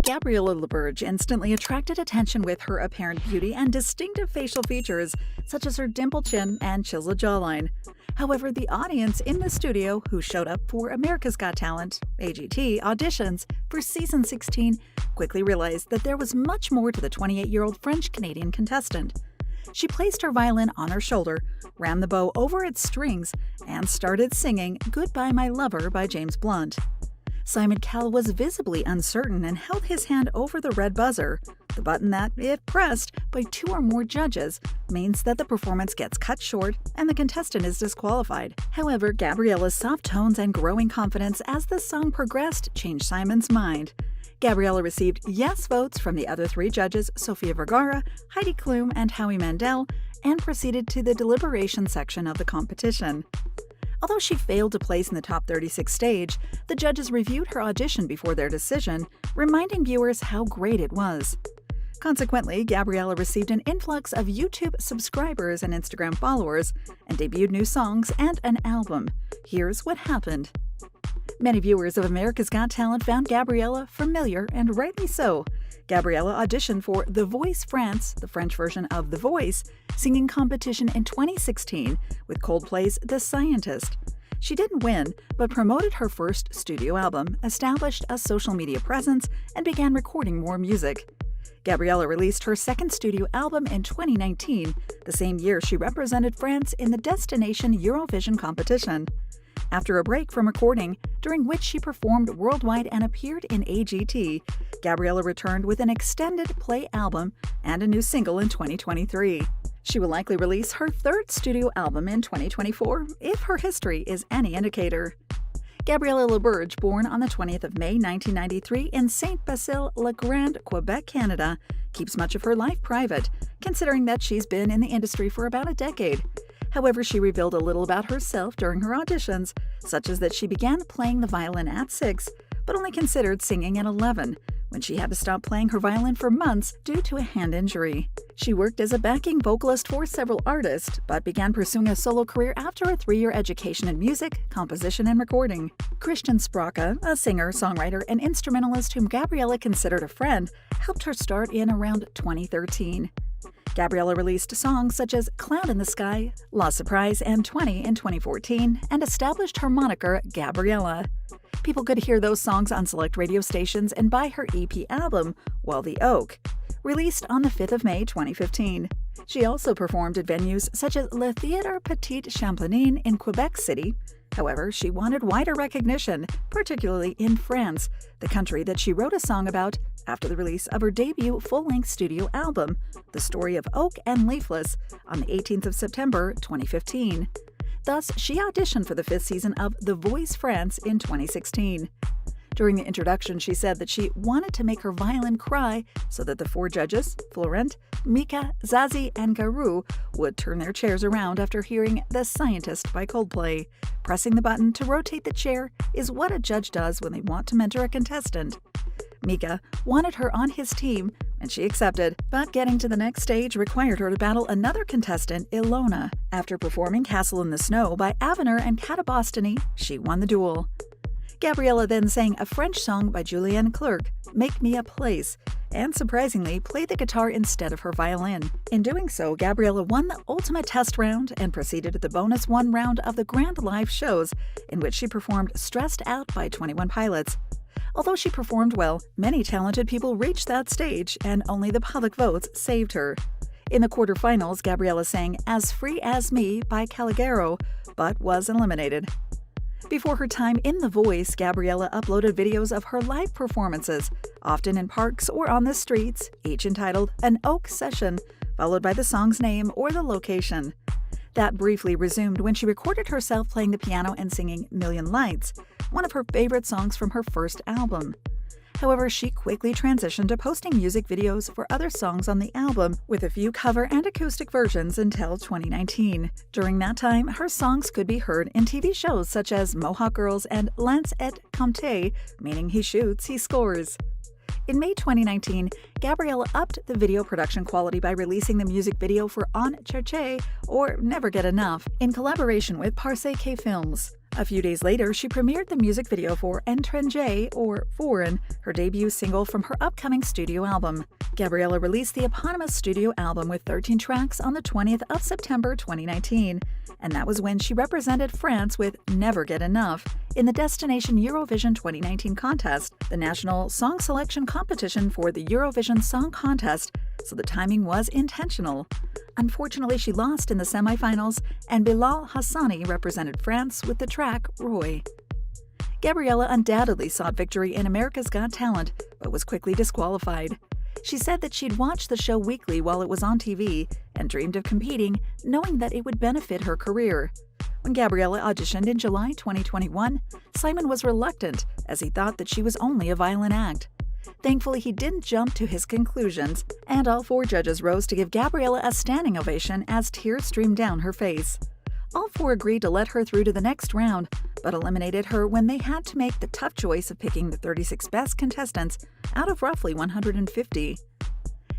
Gabriella Laberge instantly attracted attention with her apparent beauty and distinctive facial features, such as her dimpled chin and chiseled jawline. However, the audience in the studio who showed up for America's Got Talent (AGT) auditions for season 16 quickly realized that there was much more to the 28-year-old French-Canadian contestant. She placed her violin on her shoulder, rammed the bow over its strings, and started singing "Goodbye My Lover" by James Blunt. Simon Cowell was visibly uncertain and held his hand over the red buzzer, the button that, if pressed by two or more judges, means that the performance gets cut short and the contestant is disqualified. However, Gabriella's soft tones and growing confidence as the song progressed changed Simon's mind. Gabriella received yes votes from the other three judges, Sofia Vergara, Heidi Klum, and Howie Mandel, and proceeded to the deliberation section of the competition. Although she failed to place in the top 36 stage, the judges reviewed her audition before their decision, reminding viewers how great it was. Consequently, Gabriella received an influx of YouTube subscribers and Instagram followers, and debuted new songs and an album. Here's what happened. Many viewers of America's Got Talent found Gabriella familiar, and rightly so. Gabriella auditioned for The Voice France, the French version of The Voice, singing competition in 2016 with Coldplay's The Scientist. She didn't win, but promoted her first studio album, established a social media presence, and began recording more music. Gabriella released her second studio album in 2019, the same year she represented France in the Destination Eurovision competition. After a break from recording, during which she performed worldwide and appeared in AGT, Gabriella returned with an extended play album and a new single in 2023. She will likely release her third studio album in 2024, if her history is any indicator. Gabriella Laberge, born on the 20th of May 1993 in Saint-Basile-le-Grand, Quebec, Canada, keeps much of her life private, considering that she's been in the industry for about a decade. However, she revealed a little about herself during her auditions, such as that she began playing the violin at 6, but only considered singing at 11, when she had to stop playing her violin for months due to a hand injury. She worked as a backing vocalist for several artists, but began pursuing a solo career after a 3-year education in music, composition, and recording. Christian Sprocka, a singer, songwriter, and instrumentalist whom Gabriella considered a friend, helped her start in around 2013. Gabriella released songs such as Cloud in the Sky, La Surprise, and 20 in 2014, and established her moniker Gabriella. People could hear those songs on select radio stations and buy her EP album, While the Oak, released on the 5th of May 2015. She also performed at venues such as Le Théâtre Petit Champlain in Quebec City. However, she wanted wider recognition, particularly in France, the country that she wrote a song about after the release of her debut full-length studio album, The Story of Oak and Leafless, on the 18th of September 2015. Thus, she auditioned for the 5th season of The Voice France in 2016. During the introduction, she said that she wanted to make her violin cry so that the 4 judges, Florent, Mika, Zazie, and Garou, would turn their chairs around after hearing The Scientist by Coldplay. Pressing the button to rotate the chair is what a judge does when they want to mentor a contestant. Mika wanted her on his team, and she accepted, but getting to the next stage required her to battle another contestant, Ilona. After performing Castle in the Snow by Avenir and Catabostany, she won the duel. Gabriella then sang a French song by Julien Clerc, Make Me a Place, and surprisingly played the guitar instead of her violin. In doing so, Gabriella won the ultimate test round and proceeded to the bonus 1 round of the Grand Live shows, in which she performed Stressed Out by 21 Pilots. Although she performed well, many talented people reached that stage, and only the public votes saved her. In the quarterfinals, Gabriella sang As Free as Me by Calogero, but was eliminated. Before her time in The Voice, Gabriella uploaded videos of her live performances, often in parks or on the streets, each entitled An Oak Session, followed by the song's name or the location. That briefly resumed when she recorded herself playing the piano and singing Million Lights, one of her favorite songs from her first album. However, she quickly transitioned to posting music videos for other songs on the album, with a few cover and acoustic versions until 2019. During that time, her songs could be heard in TV shows such as Mohawk Girls and Lance et Comte, meaning he shoots, he scores. In May 2019, Gabriella upped the video production quality by releasing the music video for On Cherche, or Never Get Enough, in collaboration with Parce Que Films. A few days later, she premiered the music video for Étranger, or Foreign, her debut single from her upcoming studio album. Gabriella released the eponymous studio album with 13 tracks on the 20th of September 2019, and that was when she represented France with Never Get Enough in the Destination Eurovision 2019 contest, the national song selection competition for the Eurovision Song Contest, so the timing was intentional. Unfortunately, she lost in the semifinals, and Bilal Hassani represented France with the track Roy. Gabriella undoubtedly sought victory in America's Got Talent, but was quickly disqualified. She said that she'd watched the show weekly while it was on TV and dreamed of competing, knowing that it would benefit her career. When Gabriella auditioned in July 2021, Simon was reluctant as he thought that she was only a violin act. Thankfully, he didn't jump to his conclusions, and all 4 judges rose to give Gabriella a standing ovation as tears streamed down her face. All 4 agreed to let her through to the next round, but eliminated her when they had to make the tough choice of picking the 36 best contestants out of roughly 150.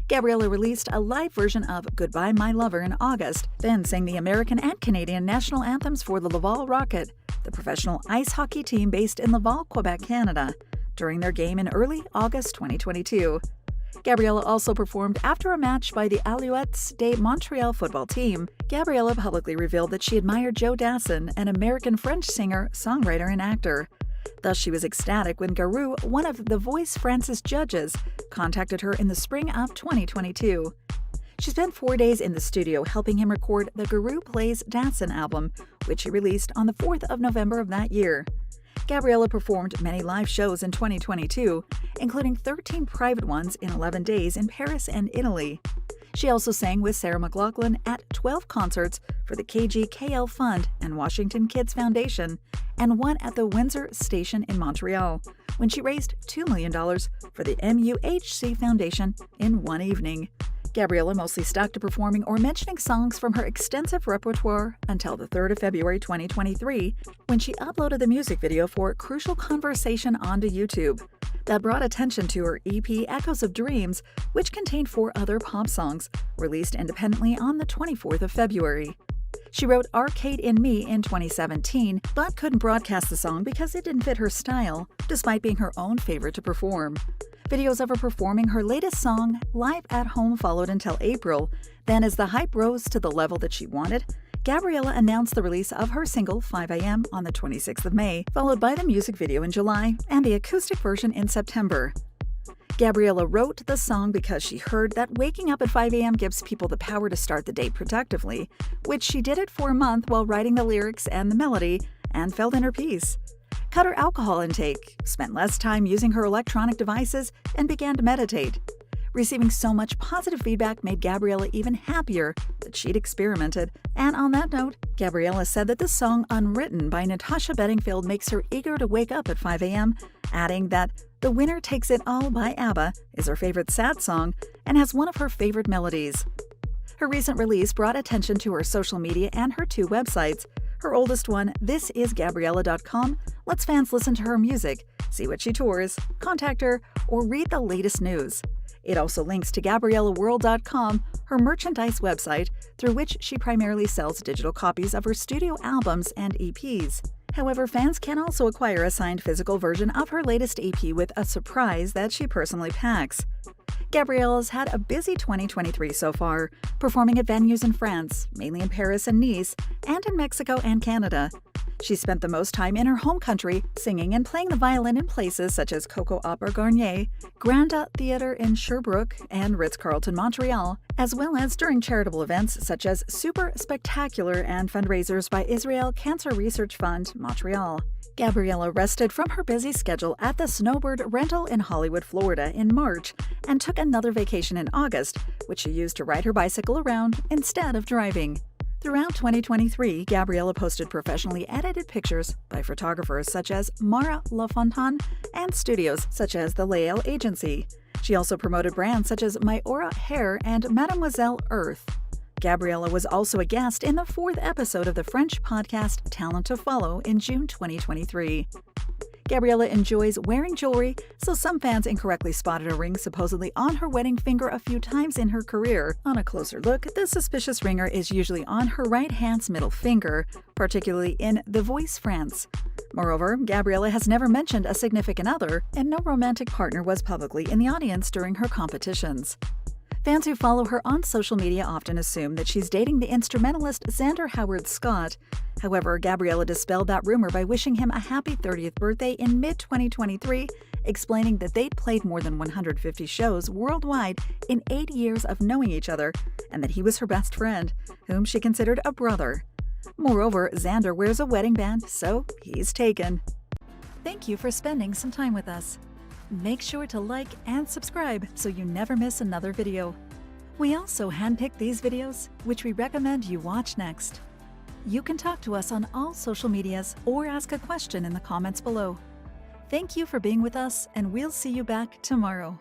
Gabriella released a live version of Goodbye My Lover in August, then sang the American and Canadian national anthems for the Laval Rocket, the professional ice hockey team based in Laval, Quebec, Canada, during their game in early August 2022. Gabriella also performed after a match by the Alouettes de Montreal football team. Gabriella publicly revealed that she admired Joe Dassin, an American-French singer, songwriter, and actor. Thus, she was ecstatic when Garou, one of The Voice France's judges, contacted her in the spring of 2022. She spent 4 days in the studio helping him record the Garou Plays Dassin album, which he released on the 4th of November of that year. Gabriella performed many live shows in 2022, including 13 private ones in 11 days in Paris and Italy. She also sang with Sarah McLachlan at 12 concerts for the KGKL Fund and Washington Kids Foundation, and one at the Windsor Station in Montreal, when she raised $2 million for the MUHC Foundation in one evening. Gabriella mostly stuck to performing or mentioning songs from her extensive repertoire until the 3rd of February 2023, when she uploaded the music video for Crucial Conversation onto YouTube. That brought attention to her EP Echoes of Dreams, which contained 4 other pop songs, released independently on the 24th of February. She wrote Arcade in Me in 2017, but couldn't broadcast the song because it didn't fit her style, despite being her own favorite to perform. Videos of her performing her latest song, Live at Home, followed until April. Then, as the hype rose to the level that she wanted, Gabriella announced the release of her single 5 a.m. on the 26th of May, followed by the music video in July and the acoustic version in September. Gabriella wrote the song because she heard that waking up at 5 a.m. gives people the power to start the day productively, which she did it for a month while writing the lyrics and the melody, and felt inner peace. Cut her alcohol intake, spent less time using her electronic devices, and began to meditate. Receiving so much positive feedback made Gabriella even happier that she'd experimented, and on that note, Gabriella said that the song Unwritten by Natasha Bedingfield makes her eager to wake up at 5 a.m., adding that The Winner Takes It All by ABBA is her favorite sad song and has one of her favorite melodies. Her recent release brought attention to her social media and her 2 websites. Her oldest one, thisisgabriella.com, lets fans listen to her music, see what she tours, contact her, or read the latest news. It also links to GabriellaWorld.com, her merchandise website, through which she primarily sells digital copies of her studio albums and EPs. However, fans can also acquire a signed physical version of her latest EP with a surprise that she personally packs. Gabriella's had a busy 2023 so far, performing at venues in France, mainly in Paris and Nice, and in Mexico and Canada. She spent the most time in her home country, singing and playing the violin in places such as Coco Opera Garnier, Granda Theatre in Sherbrooke, and Ritz-Carlton Montreal, as well as during charitable events such as Super Spectacular and fundraisers by Israel Cancer Research Fund, Montreal. Gabriella rested from her busy schedule at the Snowbird rental in Hollywood, Florida in March, and took another vacation in August, which she used to ride her bicycle around instead of driving. Throughout 2023, Gabriella posted professionally edited pictures by photographers such as Mara LaFontaine and studios such as the Lael Agency. She also promoted brands such as My Aura Hair and Mademoiselle Earth. Gabriella was also a guest in the 4th episode of the French podcast Talent to Follow in June 2023. Gabriella enjoys wearing jewelry, so some fans incorrectly spotted a ring supposedly on her wedding finger a few times in her career. On a closer look, the suspicious ringer is usually on her right hand's middle finger, particularly in The Voice France. Moreover, Gabriella has never mentioned a significant other, and no romantic partner was publicly in the audience during her competitions. Fans who follow her on social media often assume that she's dating the instrumentalist Xander Howard Scott. However, Gabriella dispelled that rumor by wishing him a happy 30th birthday in mid-2023, explaining that they'd played more than 150 shows worldwide in 8 years of knowing each other, and that he was her best friend, whom she considered a brother. Moreover, Xander wears a wedding band, so he's taken. Thank you for spending some time with us. Make sure to like and subscribe so you never miss another video. We also handpick these videos, which we recommend you watch next. You can talk to us on all social medias or ask a question in the comments below. Thank you for being with us, and we'll see you back tomorrow.